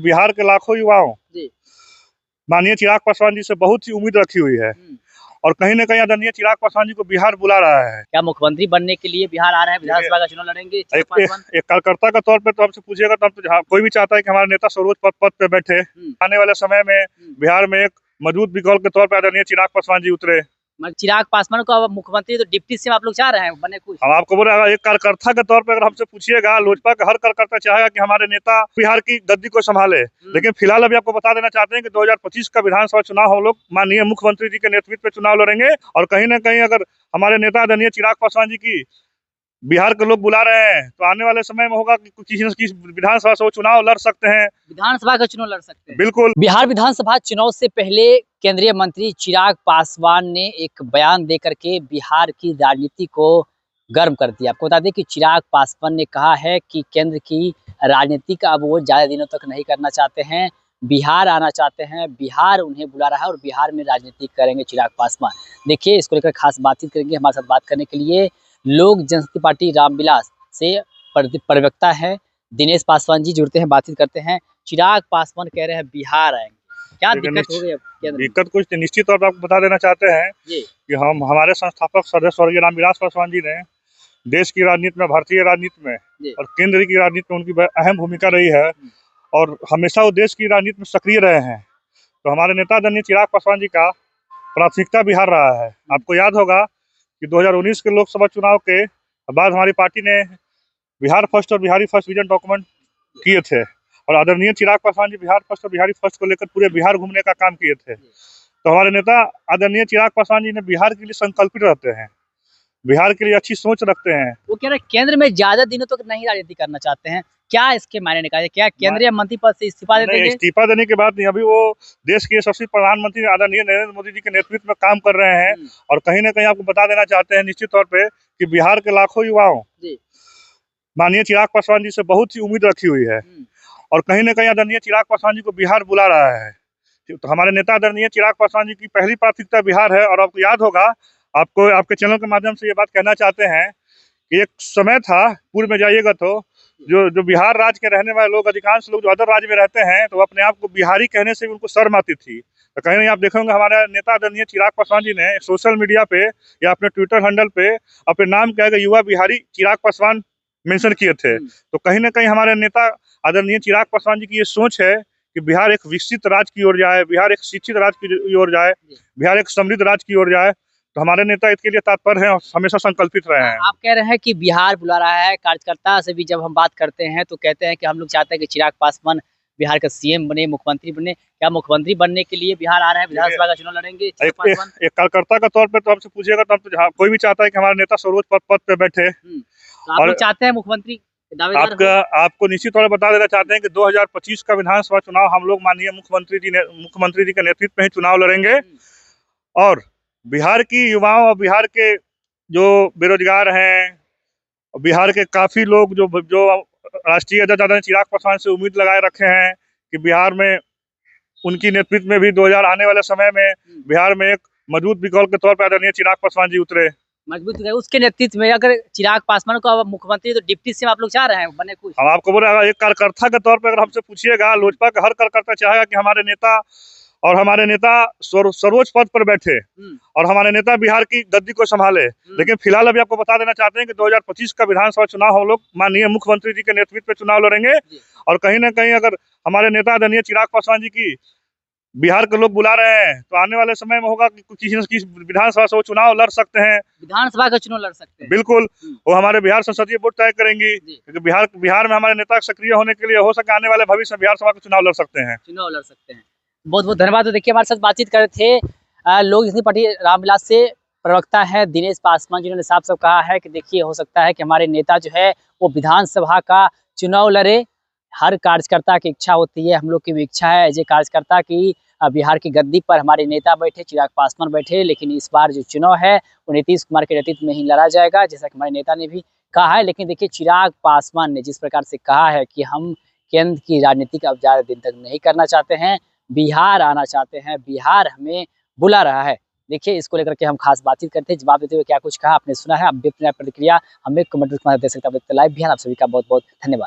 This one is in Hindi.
बिहार के लाखों युवाओं जी। माननीय चिराग पासवान जी से बहुत सी उम्मीद रखी हुई है और कहीं न कहीं आदरणीय चिराग पासवान जी को बिहार बुला रहा है। क्या मुख्यमंत्री बनने के लिए बिहार आ रहे हैं, विधानसभा का चुनाव लड़ेंगे चिराग पासवान? एक कार्यकर्ता के तौर पे तो हमसे पूछिएगा तो हम तो कोई भी चाहता है कि हमारे नेता सर्वोच्च पद पे बैठे। आने वाले समय में बिहार में एक मजबूत विकल्प के तौर पे आदरणीय चिराग पासवान जी उतरे। चिराग पासवान को अब मुख्यमंत्री तो डिप्टी सीएम आप लोग चाह रहे हैं बने कुछ? हम आपको बोल रहे हैं, एक कार्यकर्ता के तौर पे अगर हमसे पूछिएगा, लोजपा का हर कार्यकर्ता चाहेगा कि हमारे नेता बिहार की गद्दी को संभाले। लेकिन फिलहाल अभी आपको बता देना चाहते हैं कि 2025 का विधानसभा चुनाव हम लोग माननीय मुख्यमंत्री जी के नेतृत्व में चुनाव लड़ेंगे और कहीं न कहीं अगर हमारे नेता आदरणीय चिराग पासवान जी की बिहार के लोग बुला रहे हैं तो आने वाले समय में होगा कि किसी न किसी विधानसभा से वो चुनाव लड़ सकते हैं। विधानसभा का चुनाव लड़ सकते हैं बिल्कुल। बिहार विधानसभा चुनाव से पहले केंद्रीय मंत्री चिराग पासवान ने एक बयान देकर के बिहार की राजनीति को गर्म कर दिया। आपको बता दें कि चिराग पासवान ने कहा है कि केंद्र की राजनीति का अब वो ज्यादा दिनों तक नहीं करना चाहते हैं, बिहार आना चाहते हैं, बिहार उन्हें बुला रहा है और बिहार में राजनीति करेंगे चिराग पासवान। देखिए, इसको लेकर खास बातचीत करेंगे। हमारे साथ बात करने के लिए लोक जनशक्ति पार्टी रामविलास से प्रवक्ता है दिनेश पासवान जी जुड़ते हैं, बातचीत करते हैं। चिराग पासवान कह रहे हैं बिहार आएंगे, क्या दिक्कत हो गई? दिक्कत कुछ निश्चित तौर पर आपको बता देना चाहते हैं कि हमारे संस्थापक सदस्य स्वर्गीय रामविलास पासवान जी ने देश की राजनीति में, भारतीय राजनीति में और केंद्र की राजनीति में उनकी अहम भूमिका रही है और हमेशा वो देश की राजनीति में सक्रिय रहे हैं। तो हमारे नेता आदरणीय चिराग पासवान जी का प्राथमिकता बिहार रहा है। आपको याद होगा कि 2019 के लोकसभा चुनाव के बाद हमारी पार्टी ने बिहार फर्स्ट और बिहारी फर्स्ट विजन डॉक्यूमेंट किए थे और आदरणीय चिराग पासवान जी बिहार फर्स्ट और बिहारी फर्स्ट को लेकर पूरे बिहार घूमने का काम किए थे। तो हमारे नेता आदरणीय चिराग पासवान जी ने बिहार के लिए संकल्पित रहते हैं, बिहार के लिए अच्छी सोच रखते हैं। वो कह रहे हैं केंद्र में ज्यादा दिनों तक नहीं राजनीति करना चाहते हैं, क्या इसके मायने निकाले? क्या केंद्रीय मंत्री पद से इस्तीफा दे देंगे? इस्तीफा देने की बात नहीं, अभी वो देश के यशस्वी प्रधानमंत्री आदरणीय नरेंद्र मोदी जी के नेतृत्व में काम कर रहे हैं और कहीं न कहीं आपको बता देना चाहते हैं निश्चित तौर पे कि बिहार के लाखों युवाओं माननीय चिराग पासवान जी से बहुत सी उम्मीद रखी हुई है और कहीं न कहीं आदरणीय चिराग पासवान जी को बिहार बुला रहा है। तो हमारे नेता आदरणीय चिराग पासवान जी की पहली प्राथमिकता बिहार है और आपको याद होगा, आपको आपके चैनल के माध्यम से ये बात कहना चाहते हैं कि एक समय था, पूर्व में जाइएगा तो जो बिहार राज्य के रहने वाले लोग, अधिकांश लोग जो अदर राज्य में रहते हैं तो अपने आप को बिहारी कहने से भी उनको शर्म आती थी। तो कहीं नहीं आप देखेंगे हमारे नेता आदरणीय चिराग पासवान जी ने सोशल मीडिया पे या अपने ट्विटर हैंडल पे अपने नाम क्या है युवा बिहारी चिराग पासवान मेंशन किए थे। तो कहीं न कहीं हमारे नेता आदरणीय चिराग पासवान जी की ये सोच है कि बिहार एक विकसित राज्य की ओर जाए, बिहार एक शिक्षित राज्य की ओर जाए, बिहार एक समृद्ध राज्य की ओर जाए। तो हमारे नेता इसके लिए तत्पर हैं और हमेशा संकल्पित रहे हैं। आप कह रहे हैं कि बिहार बुला रहा है, कार्यकर्ता से भी जब हम बात करते हैं तो कहते हैं कि हम लोग चाहते हैं कि चिराग पासवान बिहार का सीएम बने, मुख्यमंत्री बने। क्या मुख्यमंत्री बनने के लिए बिहार आ रहे हैं, विधानसभा का चुनाव लड़ेंगे? एक कार्यकर्ता के तौर पे तो हमसे पूछिएगा तो हम तो कोई भी चाहता है कि हमारे नेता सर्वोच्च पद पे बैठे। तो आप लोग चाहते हैं मुख्यमंत्री आपको निश्चित तौर पर बता देना चाहते हैं कि 2025 का विधानसभा चुनाव हम लोग माननीय मुख्यमंत्री जी के नेतृत्व में ही चुनाव लड़ेंगे और बिहार की युवाओं और बिहार के जो बेरोजगार हैं, बिहार के काफी लोग जो राष्ट्रीय अध्यक्ष आदरणीय चिराग पासवान से उम्मीद लगाए रखे हैं कि बिहार में उनकी नेतृत्व में भी 2000 आने वाले समय में बिहार में एक मजबूत विकल्प के तौर पर आदरणीय चिराग पासवान जी उतरे। मजबूत उसके नेतृत्व में अगर चिराग पासवान को अब मुख्यमंत्री तो डिप्टी सीएम आप लोग चाह रहे हैं बने कुछ? हम आपको बोल रहे हैं, एक कार्यकर्ता के तौर पर अगर हमसे पूछिएगा, लोजपा का हर कार्यकर्ता चाहेगा कि हमारे नेता सर्वोच्च पद पर बैठे और हमारे नेता बिहार की गद्दी को संभाले। लेकिन फिलहाल अभी आपको बता देना चाहते हैं कि 2025 का विधानसभा चुनाव हम लोग माननीय मुख्यमंत्री जी के नेतृत्व में चुनाव लड़ेंगे और कहीं न कहीं अगर हमारे नेता आदरणीय चिराग पासवान जी की बिहार के लोग बुला रहे हैं तो आने वाले समय में होगा कि किसी न किसी विधानसभा से वो चुनाव लड़ सकते हैं। विधानसभा का चुनाव लड़ सकते हैं? बिल्कुल, वो हमारे बिहार संसदीय बोर्ड तय करेंगी क्योंकि बिहार में हमारे नेता सक्रिय होने के लिए हो सके आने वाले भविष्य में बिहार सभा का चुनाव लड़ सकते हैं। बहुत बहुत धन्यवाद। तो देखिए, हमारे साथ बातचीत कर रहे थे लोक जनशक्ति पार्टी रामविलास से प्रवक्ता है दिनेश पासवान, जिन्होंने साफ साफ कहा है कि देखिए, हो सकता है कि हमारे नेता जो है वो विधानसभा का चुनाव लड़े। हर कार्यकर्ता की इच्छा होती है, हम लोग की भी इच्छा है एज ए कार्यकर्ता की बिहार की गद्दी पर हमारे नेता बैठे, चिराग पासवान बैठे। लेकिन इस बार जो चुनाव है वो नीतीश कुमार के नेतृत्व में ही लड़ा जाएगा, जैसा कि हमारे नेता ने भी कहा है। लेकिन देखिए, चिराग पासवान ने जिस प्रकार से कहा है कि हम केंद्र की राजनीति का अब ज्यादा दिन तक नहीं करना चाहते हैं, बिहार आना चाहते हैं, बिहार हमें बुला रहा है। देखिए, इसको लेकर के हम खास बातचीत करते हैं, जवाब देते हुए क्या कुछ कहा आपने सुना है। आप भी अपनी प्रतिक्रिया हमें कमेंट में दे सकते हैं। लाइव बिहार आप सभी का बहुत बहुत धन्यवाद।